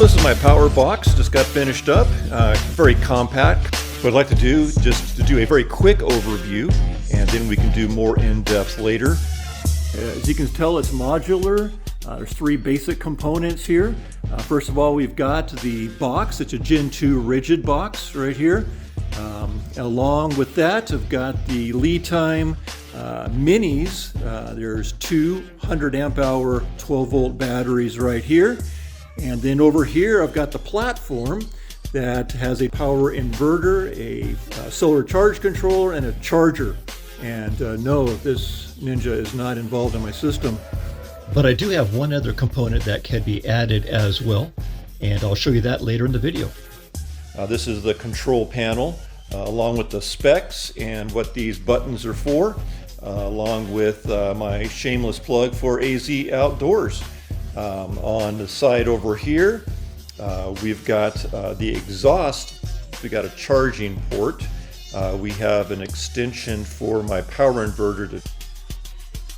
this is my power box, just got finished up, very compact. What I'd like to do, just to do a very quick overview, and then we can do more in-depth later. As you can tell, it's modular. There's three basic components here. First of all, we've got the box. It's a Gen 2 rigid box right here. Along with that, I've got the lead time minis. There's two 100 amp hour 12 volt batteries right here. And then over here, I've got the platform that has a power inverter, a solar charge controller, and a charger. And no, this Ninja is not involved in my system. But I do have one other component that can be added as well, and I'll show you that later in the video. This is the control panel, along with the specs and what these buttons are for, along with my shameless plug for AZ Outdoors. On the side over here, we've got the exhaust. We got a charging port. We have an extension for my power inverter,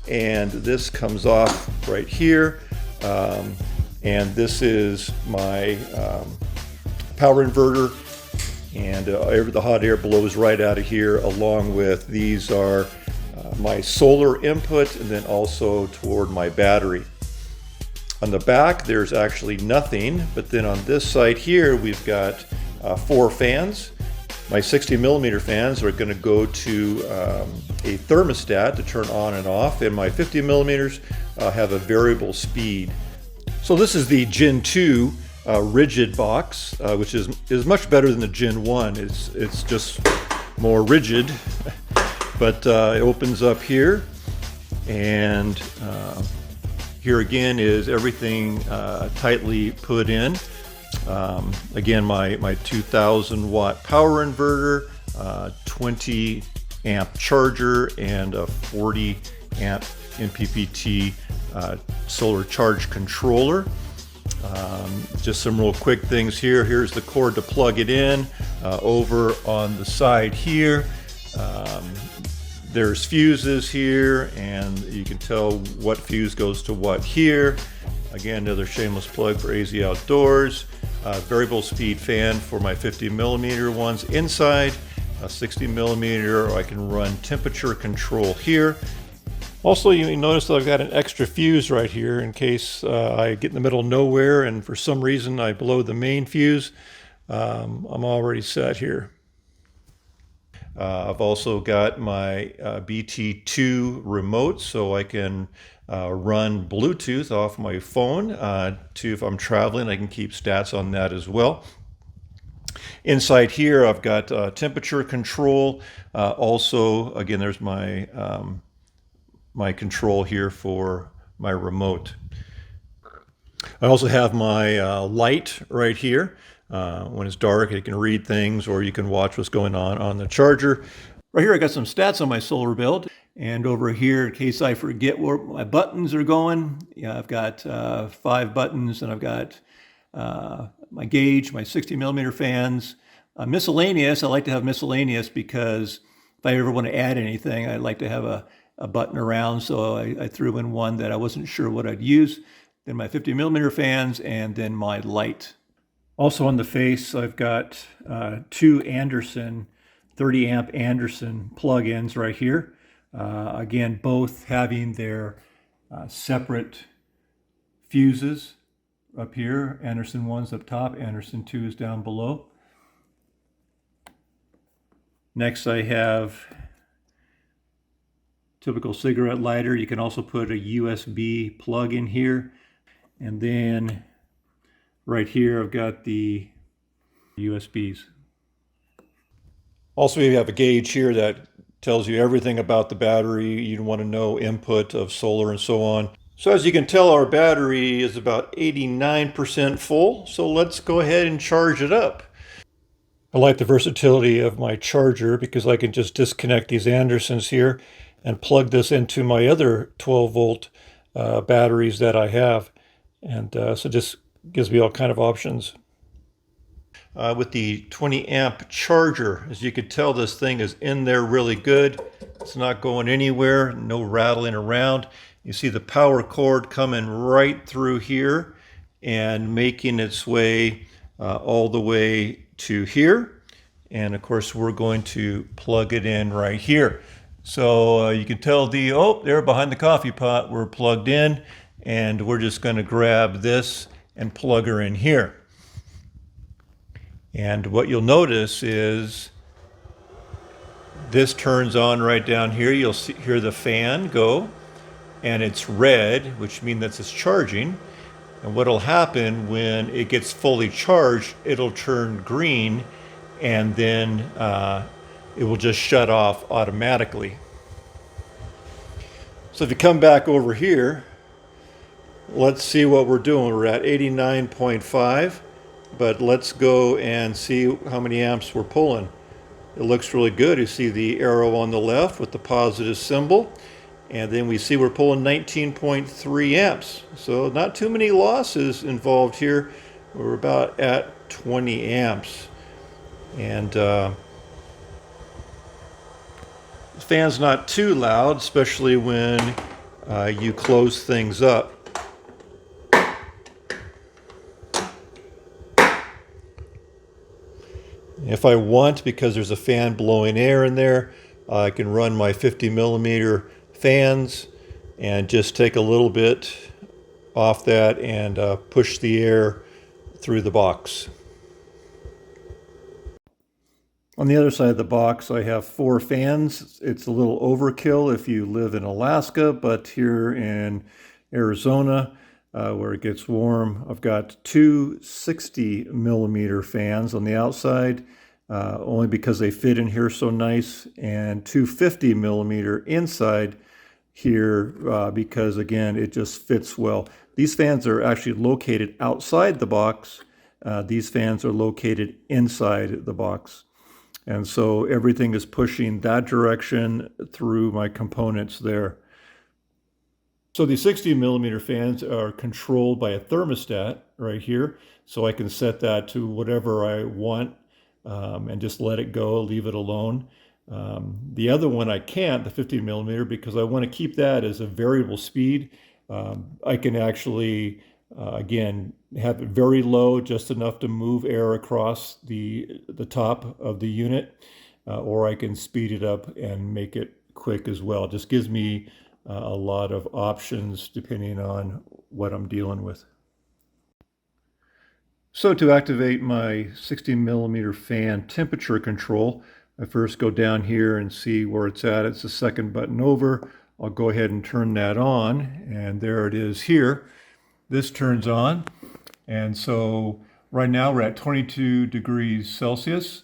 and this comes off right here. And this is my power inverter, and the hot air blows right out of here, along with these are my solar input, and then also toward my battery. On the back, there's actually nothing, but then on this side here, we've got 4 fans. My 60 millimeter fans are going to go to a thermostat to turn on and off, and my 50 millimeters have a variable speed. So this is the Gen 2 rigid box, which is much better than the Gen 1. It's just more rigid, but it opens up here, and here again is everything tightly put in. Again, my 2000 watt power inverter, 20 amp charger, and a 40 amp MPPT solar charge controller. Just some real quick things here. Here's the cord to plug it in. Over on the side here, there's fuses here, and you can tell what fuse goes to what here. Again, another shameless plug for AZ Outdoors. Variable speed fan for my 50 millimeter ones inside. A 60 millimeter, I can run temperature control here. Also, you notice that I've got an extra fuse right here in case I get in the middle of nowhere and for some reason I blow the main fuse. I'm already set here. I've also got my BT2 Remote, so I can run Bluetooth off my phone to, if I'm traveling, I can keep stats on that as well. Inside here, I've got temperature control. Also, again, there's my my control here for my remote. I also have my light right here. When it's dark, it can read things, or you can watch what's going on the charger. Right here, I got some stats on my solar build. And over here, in case I forget where my buttons are going, yeah, I've got 5 buttons, and I've got my gauge, my 60 millimeter fans, miscellaneous. I like to have miscellaneous because if I ever want to add anything, I'd like to have a button around. So I threw in one that I wasn't sure what I'd use. Then my 50 millimeter fans, and then my light. Also on the face, I've got 2 Anderson 30 amp Anderson plug-ins right here. Again, both having their separate fuses up here. Anderson 1's up top, Anderson 2 is down below. Next, I have typical cigarette lighter. You can also put a USB plug in here. And then right here, I've got the USBs. Also, you have a gauge here that tells you everything about the battery. You want to know input of solar and so on. So as you can tell, our battery is about 89% full. So let's go ahead and charge it up. I like the versatility of my charger because I can just disconnect these Andersons here and plug this into my other 12 volt batteries that I have. And so just gives me all kind of options. With the 20 amp charger, as you can tell, this thing is in there really good. It's not going anywhere, no rattling around. You see the power cord coming right through here, and making its way all the way to here. And of course, we're going to plug it in right here. So you can tell there behind the coffee pot, we're plugged in, and we're just going to grab this and plug her in here. And what you'll notice is this turns on right down here. You'll hear the fan go, and it's red, which means that it's charging. And what'll happen when it gets fully charged, it'll turn green, and then it will just shut off automatically. So if you come back over here, let's see what we're doing. We're at 89.5, but let's go and see how many amps we're pulling. It looks really good. You see the arrow on the left with the positive symbol, and then we see we're pulling 19.3 amps. So not too many losses involved here. We're about at 20 amps. And the fan's not too loud, especially when you close things up. If I want, because there's a fan blowing air in there, I can run my 50 millimeter fans and just take a little bit off that and push the air through the box. On the other side of the box, I have 4 fans. It's a little overkill if you live in Alaska, but here in Arizona, where it gets warm, I've got 2 60 millimeter fans on the outside, only because they fit in here so nice, and 2 50 millimeter inside here because, again, it just fits well. These fans are actually located outside the box. These fans are located inside the box. And so everything is pushing that direction through my components there. So the 60 millimeter fans are controlled by a thermostat right here. So I can set that to whatever I want and just let it go, leave it alone. The other one I can't, the 50 millimeter, because I want to keep that as a variable speed. I can actually, again, have it very low, just enough to move air across the top of the unit, or I can speed it up and make it quick as well. It just gives me a lot of options depending on what I'm dealing with. So to activate my 60 millimeter fan temperature control, I first go down here and see where it's at. It's the second button over. I'll go ahead and turn that on, and there it is here. This turns on, and so right now we're at 22 degrees Celsius.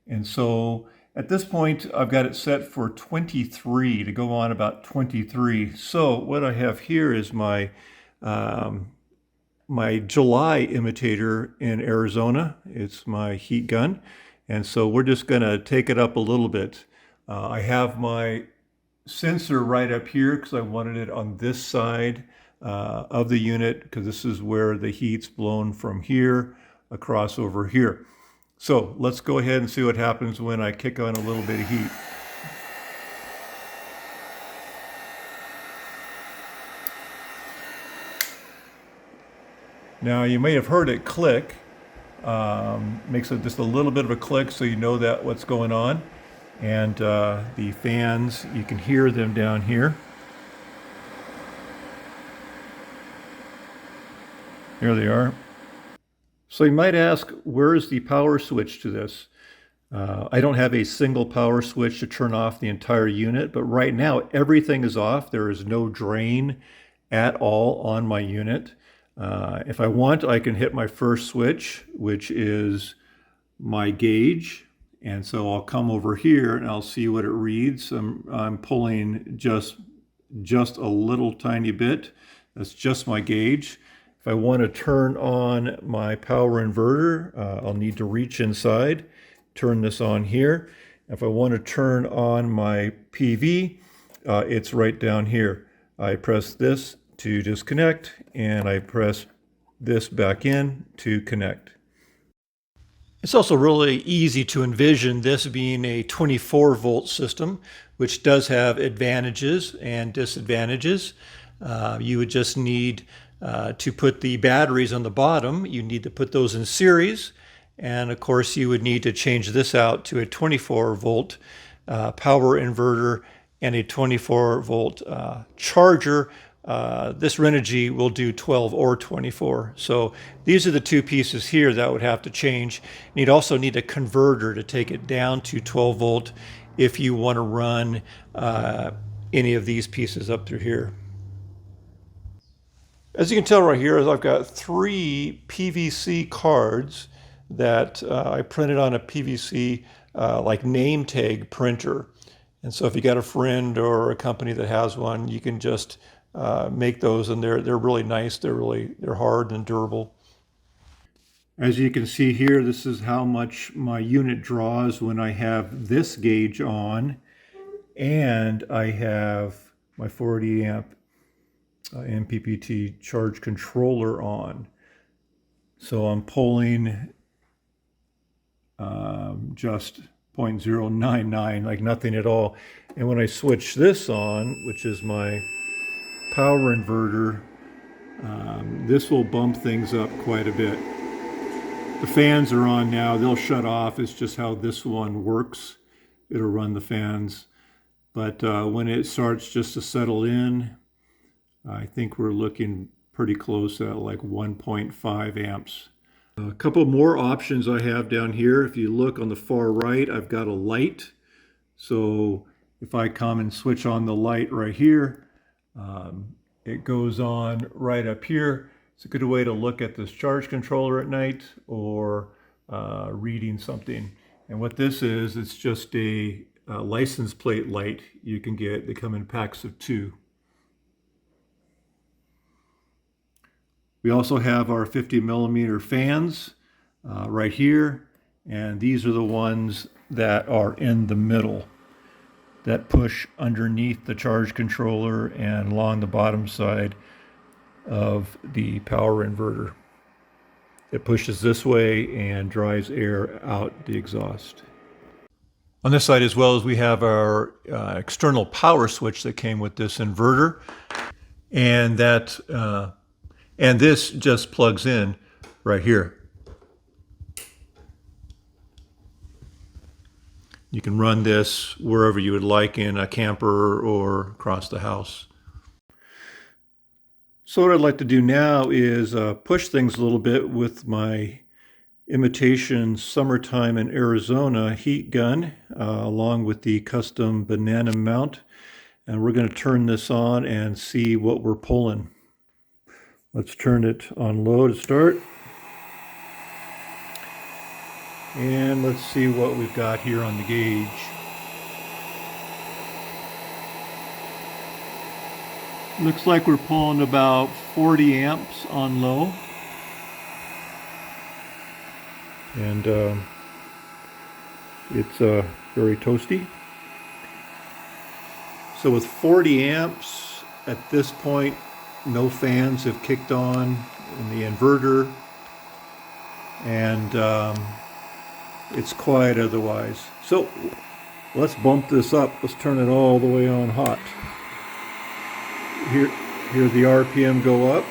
And so at this point, I've got it set for 23 to go on about 23. So what I have here is my my July imitator in Arizona. It's my heat gun. And so we're just going to take it up a little bit. I have my sensor right up here because I wanted it on this side of the unit, because this is where the heat's blown from here across over here. So let's go ahead and see what happens when I kick on a little bit of heat. Now you may have heard it click. Makes it just a little bit of a click, so you know that what's going on. And the fans, you can hear them down here. Here they are. So you might ask, where is the power switch to this? I don't have a single power switch to turn off the entire unit, but right now everything is off. There is no drain at all on my unit. If I want, I can hit my first switch, which is my gauge. And so I'll come over here and I'll see what it reads. I'm pulling just a little tiny bit. That's just my gauge. If I want to turn on my power inverter, I'll need to reach inside, turn this on here. If I want to turn on my PV, it's right down here. I press this to disconnect, and I press this back in to connect. It's also really easy to envision this being a 24 volt system, which does have advantages and disadvantages. You would just need To put the batteries on the bottom, you need to put those in series. And of course, you would need to change this out to a 24 volt power inverter and a 24 volt charger. This Renegy will do 12 or 24. So these are the two pieces here that would have to change. You'd also need a converter to take it down to 12 volt if you want to run any of these pieces up through here. As you can tell right here, I've got 3 PVC cards that I printed on a PVC like name tag printer. And so if you got a friend or a company that has one, you can just make those, and they're really nice. They're hard and durable. As you can see here, this is how much my unit draws when I have this gauge on, and I have my 40 amp MPPT charge controller on. So I'm pulling just 0.099, like nothing at all. And when I switch this on, which is my power inverter, this will bump things up quite a bit. The fans are on now. They'll shut off. It's just how this one works. It'll run the fans. But when it starts just to settle in, I think we're looking pretty close at like 1.5 amps. A couple more options I have down here. If you look on the far right, I've got a light. So if I come and switch on the light right here, it goes on right up here. It's a good way to look at this charge controller at night or reading something. And what this is, it's just a license plate light you can get. They come in packs of 2. We also have our 50 millimeter fans right here, and these are the ones that are in the middle that push underneath the charge controller and along the bottom side of the power inverter. It pushes this way and drives air out the exhaust. On this side as well, as we have our external power switch that came with this inverter, and that and this just plugs in right here. You can run this wherever you would like, in a camper or across the house. So what I'd like to do now is push things a little bit with my imitation summertime in Arizona heat gun, along with the custom banana mount. And we're going to turn this on and see what we're pulling. Let's turn it on low to start. And let's see what we've got here on the gauge. Looks like we're pulling about 40 amps on low. And it's very toasty. So with 40 amps, at this point, no fans have kicked on in the inverter, and it's quiet otherwise. So let's bump this up. Let's turn it all the way on hot. Hear the RPM go up.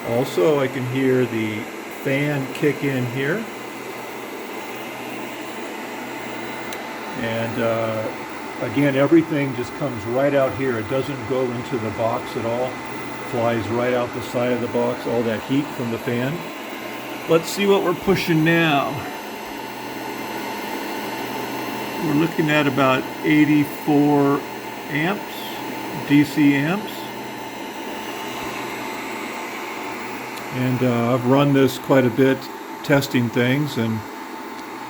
Also, I can hear the fan kick in here. And again, everything just comes right out here. It doesn't go into the box at all. Flies right out the side of the box, all that heat from the fan. Let's see what we're pushing now. We're looking at about 84 amps, DC amps. And I've run this quite a bit, testing things, and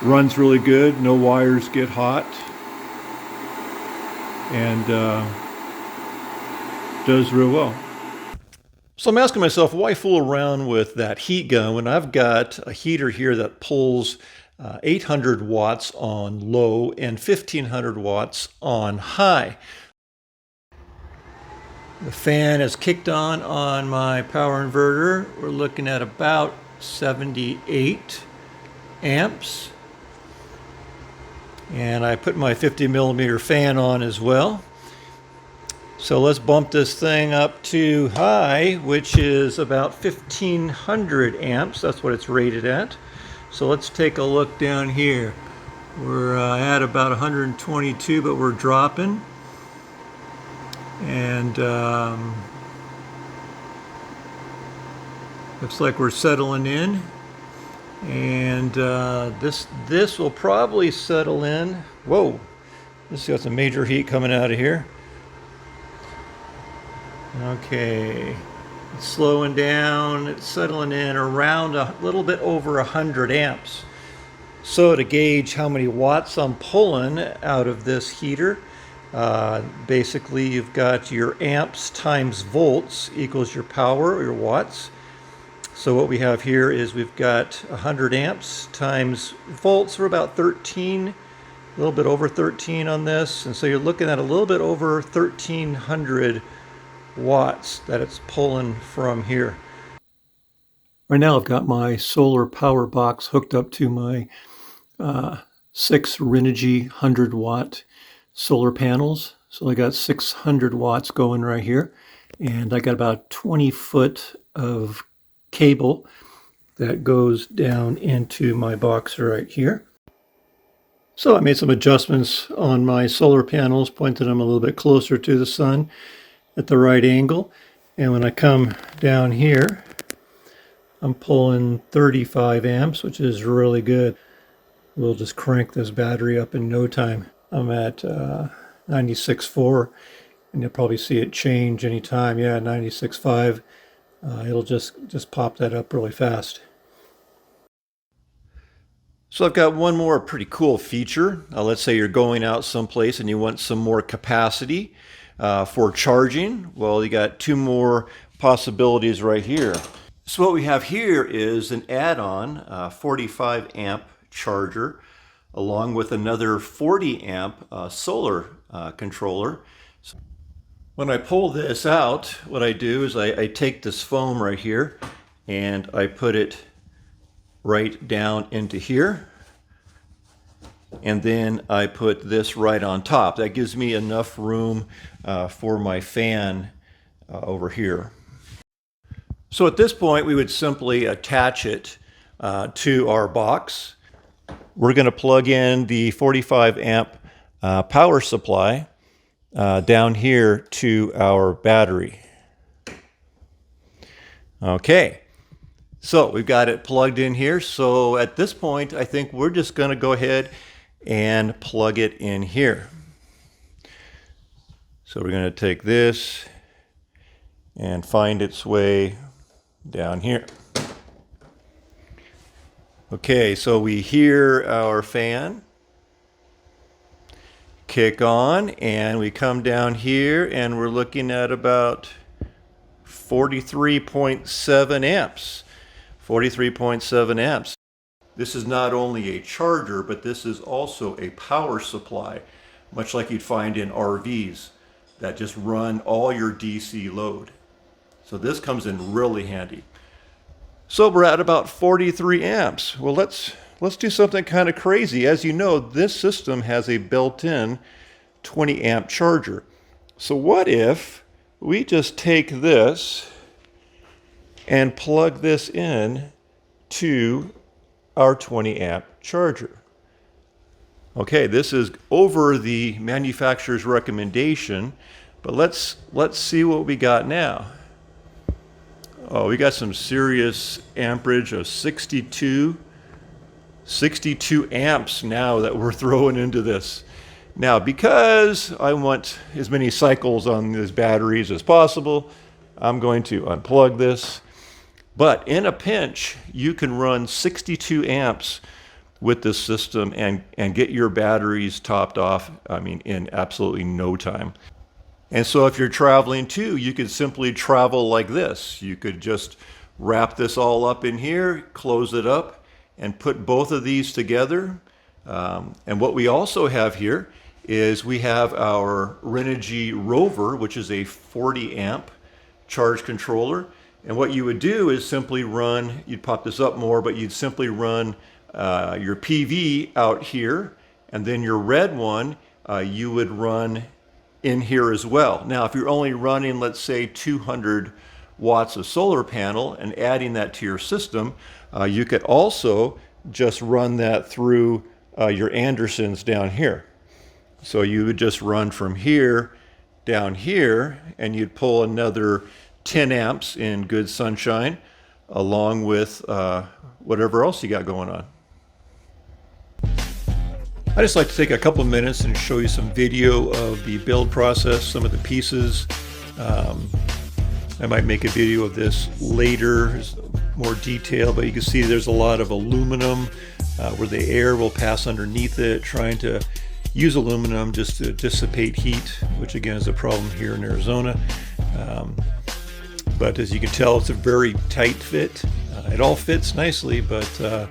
runs really good. No wires get hot. And does real well. So I'm asking myself, why fool around with that heat gun when I've got a heater here that pulls 800 watts on low and 1500 watts on high. The fan is kicked on my power inverter. We're looking at about 78 amps. And I put my 50 millimeter fan on as well. So let's bump this thing up to high, which is about 1500 amps. That's what it's rated at. So let's take a look down here. We're at about 122, but we're dropping. And looks like we're settling in. And this will probably settle in. Whoa, this got some major heat coming out of here. Okay, it's slowing down, it's settling in around a little bit over 100 amps. So to gauge how many watts I'm pulling out of this heater, basically you've got your amps times volts equals your power or your watts. So what we have here is we've got 100 amps times volts. We're about 13, a little bit over 13 on this. And so you're looking at a little bit over 1300 watts that it's pulling from here. Right now I've got my solar power box hooked up to my 6 Renegy 100 watt solar panels. So I got 600 watts going right here, and I got about 20 foot of cable that goes down into my box right here. So I made some adjustments on my solar panels, pointed them a little bit closer to the sun at the right angle. And when I come down here, I'm pulling 35 amps, which is really good. We'll just crank this battery up in no time. I'm at 96.4, and you'll probably see it change anytime. Yeah, 96.5. It'll just pop that up really fast. So I've got one more pretty cool feature. Let's say you're going out someplace and you want some more capacity for charging. Well, you got 2 more possibilities right here. So what we have here is an add-on 45 amp charger along with another 40 amp solar controller. So when I pull this out, what I do is I take this foam right here and I put it right down into here, and then I put this right on top. That gives me enough room for my fan over here. So at this point we would simply attach it to our box. We're going to plug in the 45 amp power supply down here to our battery. Okay. So we've got it plugged in here. So at this point, I think we're just going to go ahead and plug it in here. So we're going to take this and find its way down here. Okay, so we hear our fan kick on, and we come down here and we're looking at about 43.7 amps. 43.7 amps. This is not only a charger, but this is also a power supply, much like you'd find in RVs that just run all your DC load. So this comes in really handy. So we're at about 43 amps. Well, let's do something kind of crazy. As you know, this system has a built-in 20 amp charger. So what if we just take this and plug this in to our 20 amp charger? Okay, this is over the manufacturer's recommendation, but let's see what we got now. Oh, we got some serious amperage of 62 amps now that we're throwing into this. Now, because I want as many cycles on these batteries as possible, I'm going to unplug this. But in a pinch, you can run 62 amps with this system and get your batteries topped off, I mean, in absolutely no time. And so if you're traveling too, you could simply travel like this. You could just wrap this all up in here, close it up, and put both of these together. And what we also have here is we have our Renegy Rover, which is a 40 amp charge controller. And what you would do is simply run, you'd pop this up more, but you'd simply run your PV out here, and then your red one, you would run in here as well. Now, if you're only running, let's say 200 watts of solar panel and adding that to your system, you could also just run that through your Andersons down here. So you would just run from here down here, and you'd pull another 10 amps in good sunshine, along with whatever else you got going on. I just like to take a couple of minutes and show you some video of the build process, some of the pieces. I might make a video of this later, more detail, but you can see there's a lot of aluminum where the air will pass underneath it, trying to use aluminum just to dissipate heat, which again is a problem here in Arizona. But as you can tell, it's a very tight fit. It all fits nicely, but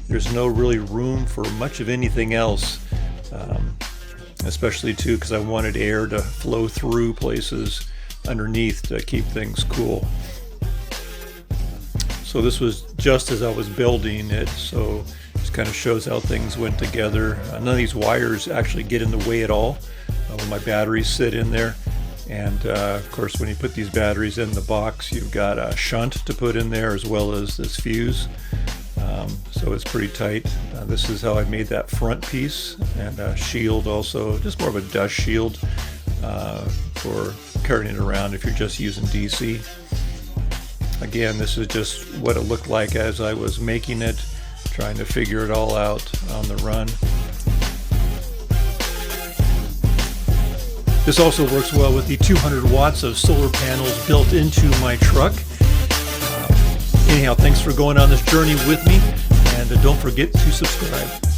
there's no really room for much of anything else, especially too because I wanted air to flow through places underneath to keep things cool. So this was just as I was building it, so just kind of shows how things went together. None of these wires actually get in the way at all when my batteries sit in there. And of course, when you put these batteries in the box, you've got a shunt to put in there as well as this fuse. So it's pretty tight. This is how I made that front piece, and a shield also, just more of a dust shield for carrying it around if you're just using DC. Again, this is just what it looked like as I was making it, trying to figure it all out on the run. This also works well with the 200 watts of solar panels built into my truck. Anyhow, thanks for going on this journey with me, and don't forget to subscribe.